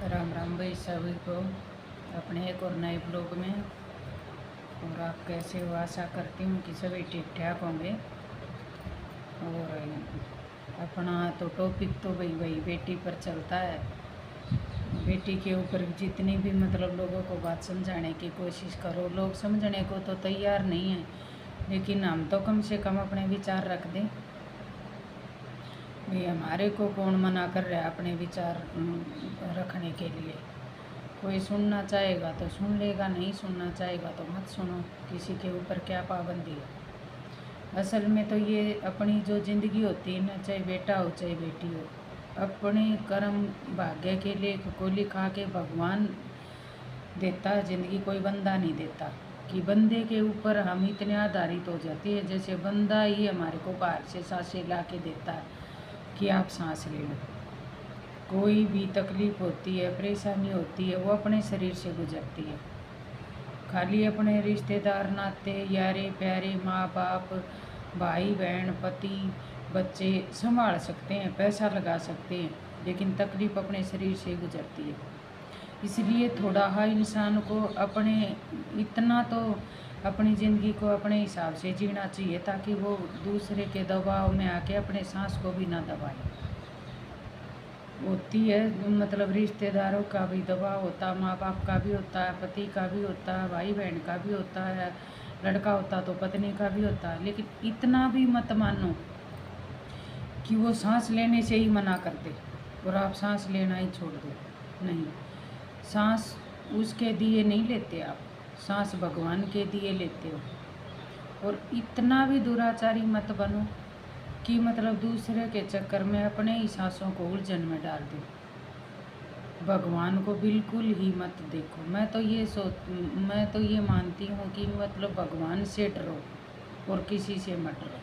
राम राम भाई सभी को अपने एक और नए ब्लॉग में। और आप कैसे हो? आशा करती हूँ कि सभी ठीक ठाक होंगे। और अपना तो टॉपिक तो भाई बेटी पर चलता है। बेटी के ऊपर जितनी भी लोगों को बात समझाने की कोशिश करो, लोग समझने को तो तैयार नहीं है, लेकिन हम तो कम से कम अपने विचार रख दें। भाई हमारे को कौन मना कर रहा है अपने विचार रखने के लिए? कोई सुनना चाहेगा तो सुन लेगा, नहीं सुनना चाहेगा तो मत सुनो। किसी के ऊपर क्या पाबंदी है? असल में तो ये अपनी जो ज़िंदगी होती है ना, चाहे बेटा हो चाहे बेटी हो, अपने कर्म भाग्य के लिए को लिखा के भगवान देता है ज़िंदगी, कोई बंदा नहीं देता। कि बंदे के ऊपर हम इतने आधारित हो जाते हैं जैसे बंदा ही हमारे को बाहर से सांसें ला के देता है कि आप सांस ले लो। कोई भी तकलीफ़ होती है, परेशानी होती है, वो अपने शरीर से गुजरती है। खाली अपने रिश्तेदार, नाते, यारे प्यारे, माँ बाप, भाई बहन, पति, बच्चे संभाल सकते हैं, पैसा लगा सकते हैं, लेकिन तकलीफ़ अपने शरीर से गुजरती है। इसलिए थोड़ा हा इंसान को अपने इतना तो अपनी ज़िंदगी को अपने हिसाब से जीना चाहिए, ताकि वो दूसरे के दबाव में आके अपने सांस को भी ना दबाए। होती है रिश्तेदारों का भी दबाव होता है, माँ बाप का भी होता है, पति का भी होता है, भाई बहन का भी होता है, लड़का होता तो पत्नी का भी होता है। लेकिन इतना भी मत मानो कि वो सांस लेने से ही मना कर दे और आप सांस लेना ही छोड़ दो। नहीं, सांस उसके दिए नहीं लेते आप, सांस भगवान के दिए लेते हो। और इतना भी दुराचारी मत बनो कि दूसरे के चक्कर में अपने ही सांसों को उलझन में डाल दो। भगवान को बिल्कुल ही मत देखो। मैं तो ये मानती हूँ कि भगवान से डरो और किसी से मत डरो।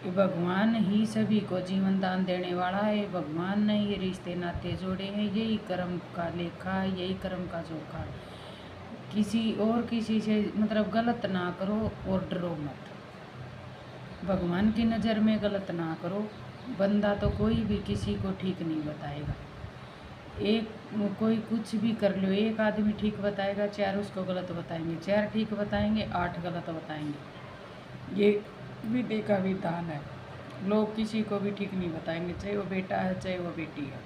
ये भगवान ही सभी को जीवन दान देने वाला है। भगवान ने ये रिश्ते नाते जोड़े हैं, यही कर्म का लेखा है, यही कर्म का जोखा है। किसी से गलत ना करो और डरो मत। भगवान की नज़र में गलत ना करो। बंदा तो कोई भी किसी को ठीक नहीं बताएगा। कोई कुछ भी कर लो, एक आदमी ठीक बताएगा, 4 उसको गलत बताएंगे, 4 ठीक बताएंगे, 8 गलत बताएंगे। ये विधि का विधान है। लोग किसी को भी ठीक नहीं बताएंगे, चाहे वो बेटा है चाहे वो बेटी है।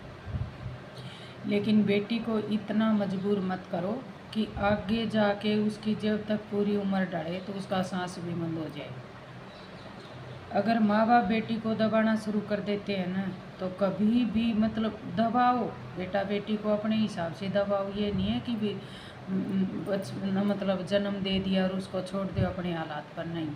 लेकिन बेटी को इतना मजबूर मत करो कि आगे जाके उसकी जब तक पूरी उम्र ढले तो उसका सांस भी बंद हो जाए। अगर माँ बाप बेटी को दबाना शुरू कर देते हैं ना, तो कभी भी दबाओ, बेटा बेटी को अपने हिसाब से दबाओ। ये नहीं है कि भी जन्म दे दिया और उसको छोड़ दो अपने हालात पर। नहीं,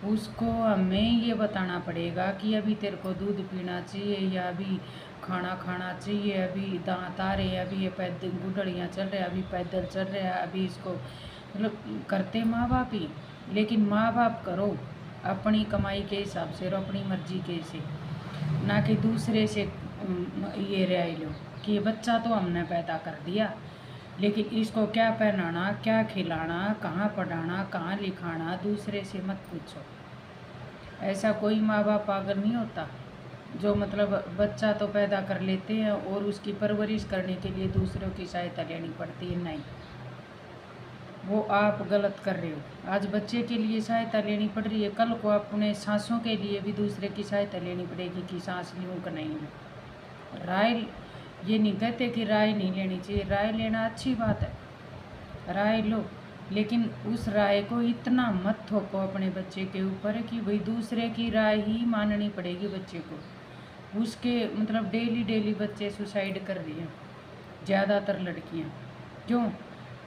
उसको हमें ये बताना पड़ेगा कि अभी तेरे को दूध पीना चाहिए, या अभी खाना खाना चाहिए, अभी दांत आ रहे हैं, अभी ये पैदल गुडड़ियाँ चल रहे हैं, अभी पैदल चल रहे हैं, अभी इसको करते माँ बाप ही। लेकिन माँ बाप करो अपनी कमाई के हिसाब से और अपनी मर्जी के से, ना कि दूसरे से ये राय लो कि ये बच्चा तो हमने पैदा कर दिया, लेकिन इसको क्या पहनाना, क्या खिलाना, कहाँ पढ़ाना, कहाँ लिखाना, दूसरे से मत पूछो। ऐसा कोई माँ बाप पागल नहीं होता जो बच्चा तो पैदा कर लेते हैं और उसकी परवरिश करने के लिए दूसरों की सहायता लेनी पड़ती है। नहीं, वो आप गलत कर रहे हो। आज बच्चे के लिए सहायता लेनी पड़ रही है, कल को अपने सांसों के लिए भी दूसरे की सहायता लेनी पड़ेगी कि सांस लूँ कि नहीं लूँ। राय ये नहीं कहते कि राय नहीं लेनी चाहिए, राय लेना अच्छी बात है, राय लो, लेकिन उस राय को इतना मत थोपो अपने बच्चे के ऊपर कि भाई दूसरे की राय ही माननी पड़ेगी बच्चे को। उसके डेली बच्चे सुसाइड कर रही हैं, ज़्यादातर लड़कियाँ। क्यों?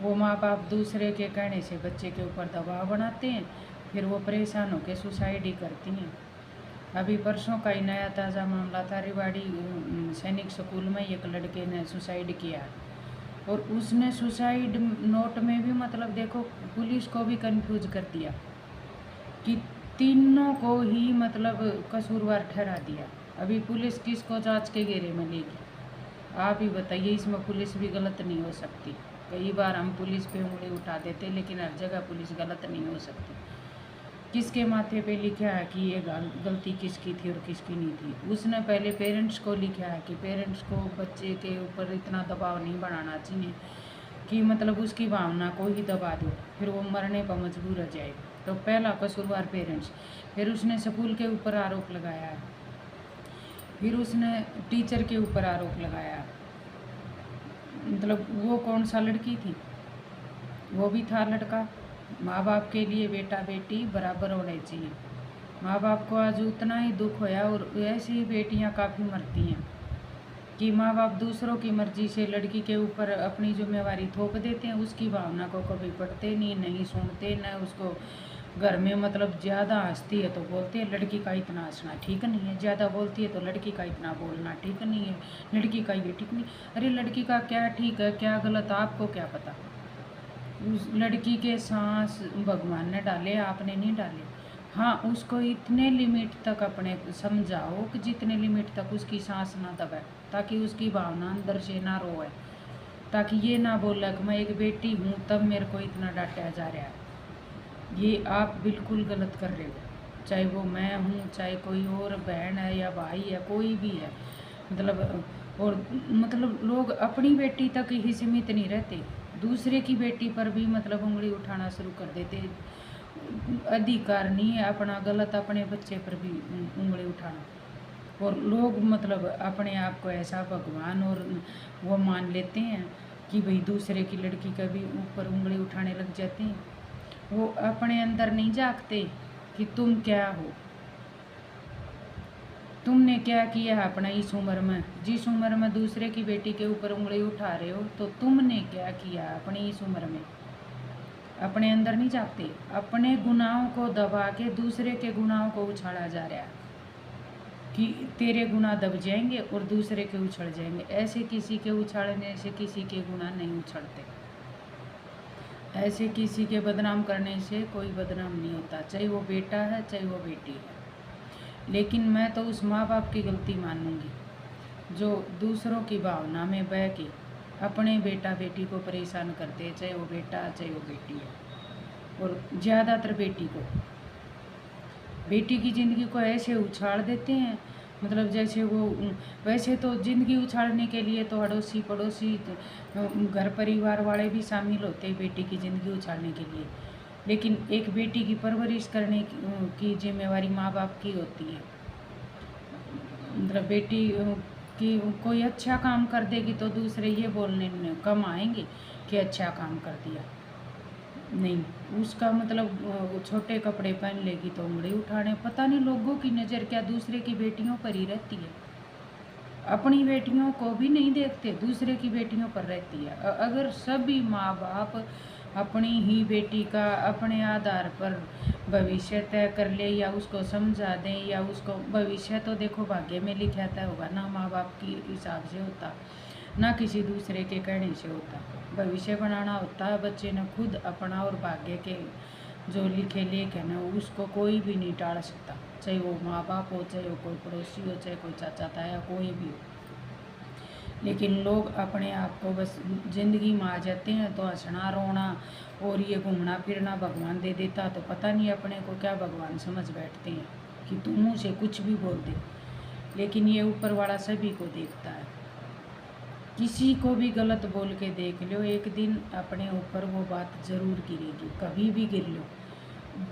वो माँ बाप दूसरे के कहने से बच्चे के ऊपर दबाव बनाते हैं, फिर वो परेशान होकर सुसाइड ही करती हैं। अभी परसों का ही नया ताज़ा मामला था, रेवाड़ी सैनिक स्कूल में एक लड़के ने सुसाइड किया और उसने सुसाइड नोट में भी देखो पुलिस को भी कंफ्यूज कर दिया कि तीनों को ही कसूरवार ठहरा दिया। अभी पुलिस किसको जांच के घेरे में लेगी? आप ही बताइए। इसमें पुलिस भी गलत नहीं हो सकती। कई बार हम पुलिस पे उंगली उठा देते, लेकिन हर जगह पुलिस गलत नहीं हो सकती। किसके माथे पे लिखा है कि ये गलती किसकी थी और किसकी नहीं थी। उसने पहले पेरेंट्स को लिखा है कि पेरेंट्स को बच्चे के ऊपर इतना दबाव नहीं बनाना चाहिए कि मतलब उसकी भावना को ही दबा दो, फिर वो मरने पर मजबूर हो जाए। तो पहला कसूरवार पेरेंट्स। फिर उसने स्कूल के ऊपर आरोप लगाया है, फिर उसने टीचर के ऊपर आरोप लगाया। मतलब वो कौन सा लड़की थी, वो भी था लड़का। माँ बाप के लिए बेटा बेटी बराबर होने चाहिए। माँ बाप को आज उतना ही दुख होया, और ऐसी ही बेटियाँ काफ़ी मरती हैं कि माँ बाप दूसरों की मर्जी से लड़की के ऊपर अपनी जिम्मेवारी थोप देते हैं। उसकी भावना को कभी पढ़ते नहीं सुनते, न उसको घर में मतलब ज़्यादा हंसती है तो बोलते हैं लड़की का इतना हंसना ठीक नहीं है, ज़्यादा बोलती है तो लड़की का इतना बोलना ठीक नहीं है, लड़की का ये ठीक नहीं। अरे लड़की का क्या ठीक है क्या गलत आपको क्या पता। उस लड़की के सांस भगवान ने डाले, आपने नहीं डाले। हाँ, उसको इतने लिमिट तक अपने समझाओ कि जितने लिमिट तक उसकी सांस ना दबे, ताकि उसकी भावना अंदर से ना रोए, ताकि ये ना बोले कि मैं एक बेटी हूँ तब मेरे को इतना डांटा जा रहा है। ये आप बिल्कुल गलत कर रहे हो। चाहे वो मैं हूँ, चाहे कोई और बहन है या भाई है, कोई भी है। मतलब और मतलब लोग अपनी बेटी तक ही सीमित नहीं रहते, दूसरे की बेटी पर भी मतलब उंगली उठाना शुरू कर देते। अधिकार नहीं है अपना गलत अपने बच्चे पर भी उंगली उठाना। और लोग मतलब अपने आप को ऐसा भगवान और वो मान लेते हैं कि भाई दूसरे की लड़की का भी ऊपर उंगली उठाने लग जाते हैं। वो अपने अंदर नहीं झांकते कि तुम क्या हो, तुमने क्या किया अपना इस उम्र में। जिस उम्र में दूसरे की बेटी के ऊपर उंगली उठा रहे हो, तो तुमने क्या किया अपनी इस उम्र में। अपने अंदर नहीं झांकते, अपने गुनाहों को दबा के दूसरे के गुनाहों को उछाला जा रहा है कि तेरे गुनाह दब जाएंगे और दूसरे के उछल जाएंगे। ऐसे किसी के उछालने से किसी के गुनाह नहीं उछलते, ऐसे किसी के बदनाम करने से कोई बदनाम नहीं होता, चाहे वो बेटा है चाहे वो बेटी है। लेकिन मैं तो उस माँ बाप की गलती मानूंगी जो दूसरों की भावना में बह के अपने बेटा बेटी को परेशान करते, चाहे वो बेटा चाहे वो बेटी है। और ज़्यादातर बेटी की ज़िंदगी को ऐसे उछाल देते हैं, मतलब जैसे वो वैसे तो ज़िंदगी उछालने के लिए तो अड़ोसी पड़ोसी घर परिवार वाले भी शामिल होते हैं बेटी की ज़िंदगी उछालने के लिए। लेकिन एक बेटी की परवरिश करने की जिम्मेवारी माँ बाप की होती है। मतलब बेटी कि कोई अच्छा काम कर देगी तो दूसरे ये बोलने में कम आएंगे कि अच्छा काम कर दिया। नहीं, उसका मतलब छोटे कपड़े पहन लेगी तो उंगली उठाने। पता नहीं लोगों की नज़र क्या दूसरे की बेटियों पर ही रहती है, अपनी बेटियों को भी नहीं देखते, दूसरे की बेटियों पर रहती है। अगर सभी माँ बाप अपनी ही बेटी का अपने आधार पर भविष्य तय कर ले या उसको समझा दें, या उसको भविष्य तो देखो भाग्य में लिखा तय होगा ना, माँ बाप की हिसाब से होता ना किसी दूसरे के कहने से होता। भविष्य बनाना होता है बच्चे ने खुद अपना, और भाग्य के जो लिखे लेख है ना उसको कोई भी नहीं टाल सकता, चाहे वो माँ बाप हो, चाहे वो कोई पड़ोसी हो, चाहे कोई चाचा ताया, कोई भी हो। लेकिन लोग अपने आप को बस ज़िंदगी में आ जाते हैं तो हंसना रोना और ये घूमना फिरना भगवान दे देता, तो पता नहीं अपने को क्या भगवान समझ बैठते हैं कि तुम मुँह से कुछ भी बोल दे। लेकिन ये ऊपर वाला सभी को देखता है। किसी को भी गलत बोल के देख लो, एक दिन अपने ऊपर वो बात ज़रूर गिरेगी, कभी भी गिर लो।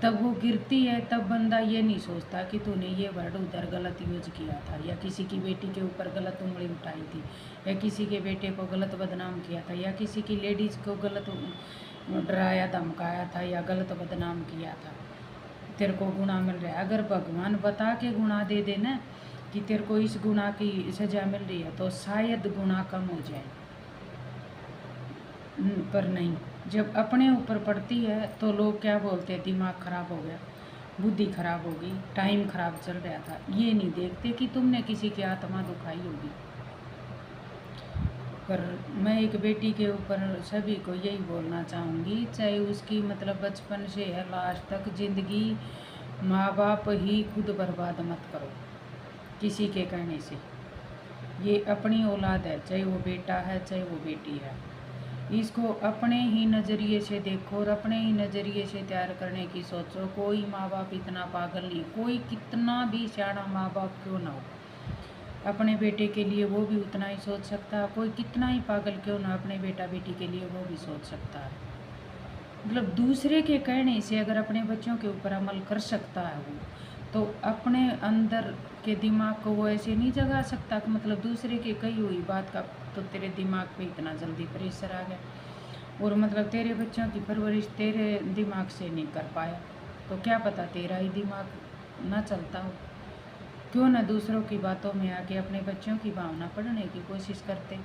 तब वो गिरती है तब बंदा ये नहीं सोचता कि तूने ये वर्ड उधर गलत यूज किया था, या किसी की बेटी के ऊपर गलत उंगली उठाई थी, या किसी के बेटे को गलत बदनाम किया था, या किसी की लेडीज़ को गलत डराया धमकाया था, या गलत बदनाम किया था। तेरे को गुनाह मिल रहा है, अगर भगवान बता के गुनाह दे देना कि तेरे को इस गुनाह की सज़ा मिल रही है तो शायद गुनाह कम हो जाए। पर नहीं, जब अपने ऊपर पड़ती है तो लोग क्या बोलते हैं, दिमाग ख़राब हो गया, बुद्धि ख़राब होगी, टाइम ख़राब चल रहा था। ये नहीं देखते कि तुमने किसी की आत्मा दुखाई होगी। पर मैं एक बेटी के ऊपर सभी को यही बोलना चाहूँगी, चाहे उसकी मतलब बचपन से है लास्ट तक ज़िंदगी, माँ बाप ही खुद बर्बाद मत करो किसी के कहने से। ये अपनी औलाद है, चाहे वो बेटा है चाहे वो बेटी है। इसको अपने ही नज़रिए से देखो और अपने ही नज़रिए से तैयार करने की सोचो। कोई माँ बाप इतना पागल नहीं, कोई कितना भी सियाना माँ बाप क्यों ना हो, अपने बेटे के लिए वो भी उतना ही सोच सकता है। कोई कितना ही पागल क्यों ना अपने बेटा बेटी के लिए वो भी सोच सकता है। मतलब दूसरे के कहने से अगर अपने बच्चों के ऊपर अमल कर सकता है वो, तो अपने अंदर के दिमाग को वो ऐसे नहीं जगा सकता कि मतलब दूसरे की कही हुई बात का तो तेरे दिमाग पे इतना जल्दी प्रेशर आ गया और मतलब तेरे बच्चों की परवरिश तेरे दिमाग से नहीं कर पाया, तो क्या पता तेरा ही दिमाग ना चलता हो। क्यों ना दूसरों की बातों में आके अपने बच्चों की भावना पढ़ने की कोशिश करते।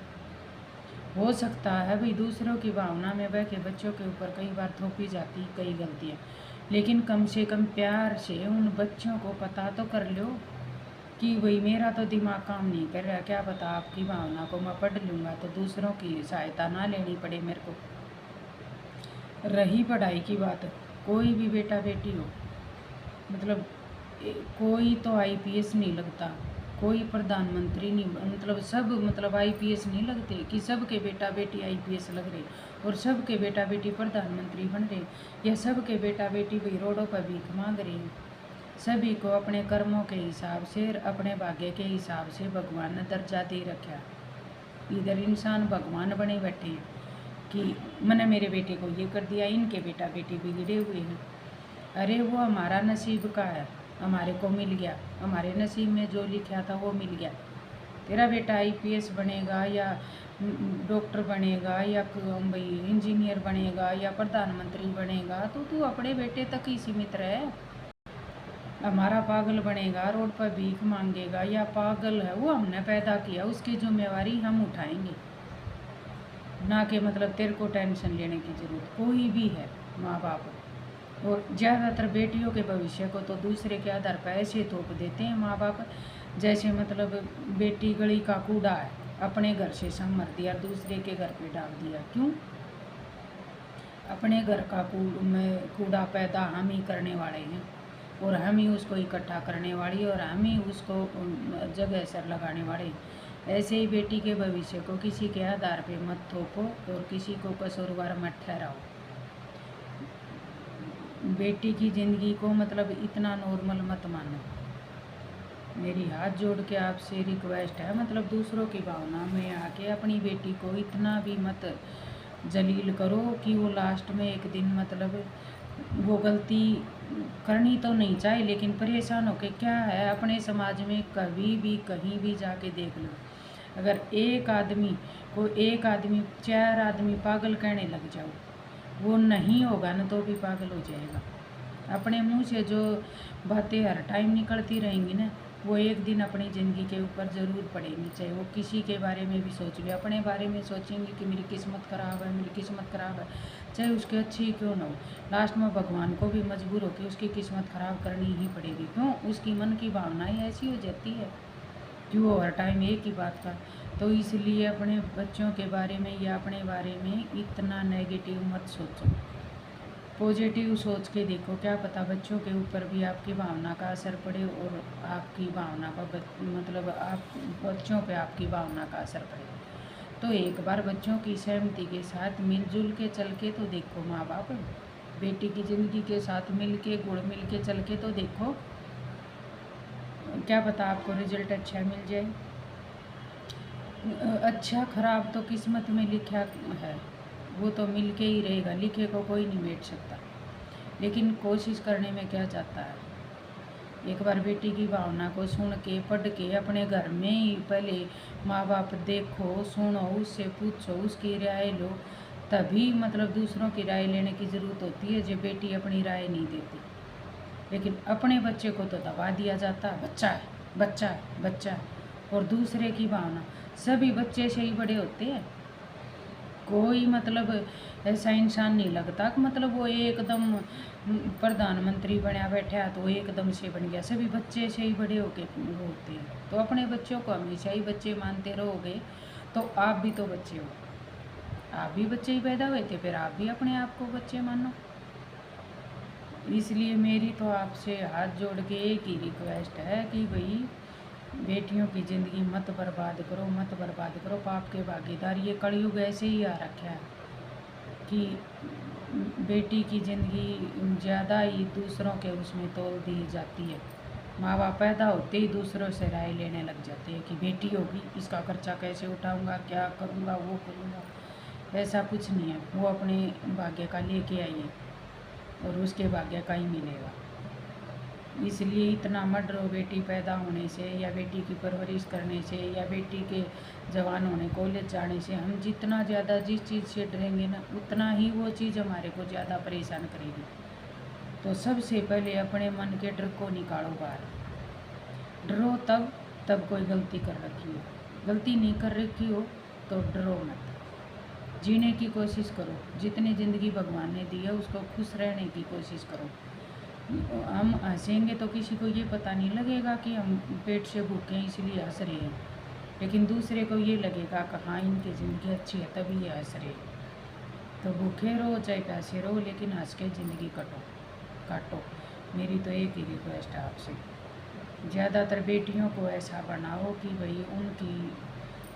हो सकता है भाई दूसरों की भावना में बह के बच्चों के ऊपर कई बार थोपी जाती कई गलतियाँ, लेकिन कम से कम प्यार से उन बच्चों को पता तो कर लो कि भाई मेरा तो दिमाग काम नहीं कर रहा, क्या पता आपकी भावना को मैं पढ़ लूँगा तो दूसरों की सहायता ना लेनी पड़े मेरे को। रही पढ़ाई की बात, कोई भी बेटा बेटी हो, मतलब कोई तो आईपीएस नहीं लगता, कोई प्रधानमंत्री नहीं, मतलब सब मतलब आईपीएस नहीं लगते कि सब के बेटा बेटी आईपीएस लग रहे और सब के बेटा बेटी प्रधानमंत्री बन रहे, या सब के बेटा बेटी भाई रोडों पर भीख मांग रहे हैं। सभी को अपने कर्मों के हिसाब से, अपने भाग्य के हिसाब से भगवान ने दर्जा दे रखा। इधर इंसान भगवान बने बैठे हैं कि मैंने मेरे बेटे को ये कर दिया, इनके बेटा बेटी बिगड़े हुए हैं। अरे वो हमारा नसीब का है, हमारे को मिल गया, हमारे नसीब में जो लिखा था वो मिल गया। तेरा बेटा आईपीएस बनेगा या डॉक्टर बनेगा या भाई इंजीनियर बनेगा या प्रधानमंत्री बनेगा तो तू अपने बेटे तक ही सीमित रहे। हमारा पागल बनेगा, रोड पर भीख मांगेगा या पागल है वो हमने पैदा किया, उसकी जिम्मेवारी हम उठाएंगे, ना कि मतलब तेरे को टेंशन लेने की ज़रूरत कोई भी है माँ बाप। और ज़्यादातर बेटियों के भविष्य को तो दूसरे के आधार पर ऐसे थोप देते हैं माँ बाप, जैसे मतलब बेटी गली का कूड़ा है, अपने घर से संभर दिया दूसरे के घर पे डाल दिया। क्यों? अपने घर का कूड़ा पैदा हम ही करने वाले हैं और हम ही उसको इकट्ठा करने वाली और हम ही उसको जगह सर लगाने वाले। ऐसे ही बेटी के भविष्य को किसी के आधार पे मत थोपो और किसी को कसूरवार मत ठहराओ। बेटी की ज़िंदगी को मतलब इतना नॉर्मल मत मानो। मेरी हाथ जोड़ के आपसे रिक्वेस्ट है, मतलब दूसरों की भावना में आके अपनी बेटी को इतना भी मत जलील करो कि वो लास्ट में एक दिन मतलब वो गलती करनी तो नहीं चाहिए लेकिन परेशान होके क्या है अपने समाज में कभी भी कहीं भी जाके देख लो, अगर एक आदमी 4 आदमी पागल कहने लग जाओ, वो नहीं होगा ना तो भी पागल हो जाएगा। अपने मुंह से जो बातें हर टाइम निकलती रहेंगी ना, वो एक दिन अपनी ज़िंदगी के ऊपर ज़रूर पड़ेंगी। चाहे वो किसी के बारे में भी सोच ले, अपने बारे में सोचेंगे कि मेरी किस्मत ख़राब है, मेरी किस्मत ख़राब है, चाहे उसकी अच्छी क्यों ना हो, लास्ट में भगवान को भी मजबूर होकर उसकी किस्मत ख़राब करनी ही पड़ेगी। क्यों? उसकी मन की भावनाएँ ऐसी हो जाती है कि वो हर टाइम एक ही बात का। तो इसलिए अपने बच्चों के बारे में या अपने बारे में इतना नेगेटिव मत सोचो, पॉजिटिव सोच के देखो। क्या पता बच्चों के ऊपर भी आपकी भावना का असर पड़े और आपकी भावना का मतलब आप बच्चों पे आपकी भावना का असर पड़े। तो एक बार बच्चों की सहमति के साथ मिलजुल के चल के तो देखो माँ बाप, बेटी की ज़िंदगी के साथ मिल के गुड़ मिल के चल के तो देखो, क्या पता आपको रिजल्ट अच्छा मिल जाए। अच्छा खराब तो किस्मत में लिखा है, वो तो मिल के ही रहेगा, लिखे को कोई नहीं मिट सकता, लेकिन कोशिश करने में क्या जाता है। एक बार बेटी की भावना को सुन के पढ़ के अपने घर में ही पहले माँ बाप देखो, सुनो, उससे पूछो, उसकी राय लो, तभी मतलब दूसरों की राय लेने की ज़रूरत होती है। जो बेटी अपनी राय नहीं देती, लेकिन अपने बच्चे को तो दबा दिया जाता है, बच्चा है बच्चा है बच्चा है, और दूसरे की भावना, सभी बच्चे से ही बड़े होते हैं। कोई मतलब ऐसा इंसान नहीं लगता कि मतलब वो एकदम प्रधानमंत्री बना बैठा है तो वो एकदम से बन गया, सभी बच्चे से ही बड़े होके होते हैं। तो अपने बच्चों को हमेशा ही बच्चे मानते रहोगे तो आप भी तो बच्चे हो, आप भी बच्चे ही पैदा हुए थे, फिर आप भी अपने आप को बच्चे मानो। इसलिए मेरी तो आपसे हाथ जोड़ के एक ही रिक्वेस्ट है कि भाई बेटियों की ज़िंदगी मत बर्बाद करो, मत बर्बाद करो, पाप के भागीदार ये कलयुग ऐसे ही आ रखा है। कि बेटी की ज़िंदगी ज़्यादा ही दूसरों के उसमें तोल दी जाती है। माँ बाप पैदा होते ही दूसरों से राय लेने लग जाते हैं कि बेटी होगी, इसका खर्चा कैसे उठाऊंगा, क्या करूंगा, वो करूंगा। ऐसा कुछ नहीं है, वो अपने भाग्य का लेके आई है और उसके भाग्य का ही मिलेगा। इसलिए इतना मर्डर हो बेटी पैदा होने से या बेटी की परवरिश करने से या बेटी के जवान होने, कॉलेज जाने से, हम जितना ज़्यादा जिस चीज़ से डरेंगे ना, उतना ही वो चीज़ हमारे को ज़्यादा परेशान करेगी। तो सबसे पहले अपने मन के डर को निकालो बाहर। डरो तब कोई गलती कर रखी हो, गलती नहीं कर रखी हो तो डरो मत, जीने की कोशिश करो। जितनी ज़िंदगी भगवान ने दी है उसको खुश रहने की कोशिश करो। हम हंसेंगे तो किसी को ये पता नहीं लगेगा कि हम पेट से भूखे हैं इसलिए हंस रहे हैं, लेकिन दूसरे को ये लगेगा कि हाँ इनकी ज़िंदगी अच्छी है तभी ये हंस रहे हैं। तो भूखे रहो चाहे प्यासे रहो, लेकिन हंस के ज़िंदगी काटो। मेरी तो एक ही रिक्वेस्ट है आपसे, ज़्यादातर बेटियों को ऐसा बनाओ कि भाई उनकी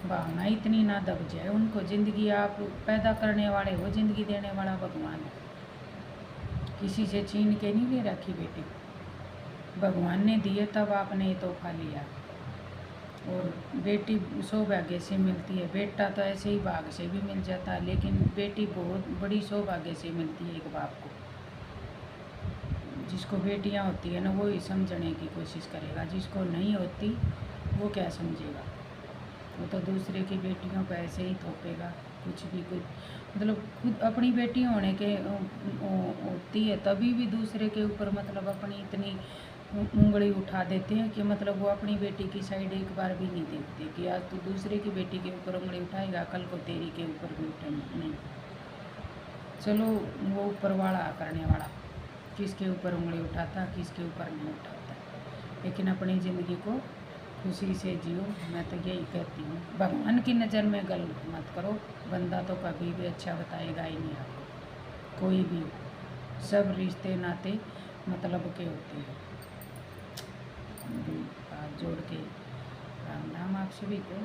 भावना इतनी ना दब जाए। उनको ज़िंदगी आप पैदा करने वाले हो, ज़िंदगी देने वाला भगवान है, किसी से छीन के नहीं ले रखी बेटी, भगवान ने दिए तब आपने ये तोहफा लिया। और बेटी सौभाग्य से मिलती है, बेटा तो ऐसे ही भाग से भी मिल जाता है, लेकिन बेटी बहुत बड़ी सौभाग्य से मिलती है एक बाप को। जिसको बेटियां होती है ना वो ही समझने की कोशिश करेगा, जिसको नहीं होती वो क्या समझेगा। वो तो दूसरे की बेटियों पर ऐसे ही थोपेगा कुछ मतलब खुद अपनी बेटी होने के होती है तभी भी दूसरे के ऊपर मतलब अपनी इतनी उंगली उठा देते हैं कि मतलब वो अपनी बेटी की साइड एक बार भी नहीं देखते कि आज तू दूसरे की बेटी के ऊपर उंगली उठाएगा, कल को तेरी के ऊपर भी उठाएंगे। नहीं, चलो वो ऊपर वाला करने वाला किसके ऊपर उंगली उठाता किसके ऊपर नहीं उठाता, लेकिन अपनी ज़िंदगी को खुशी से जियो। मैं तो यही कहती हूँ, भगवान की नज़र में गलत मत करो। बंदा तो कभी भी अच्छा बताएगा ही नहीं आपको, कोई भी। सब रिश्ते नाते मतलब के होते हैं। हाथ जोड़ के राम नाम आप सभी को।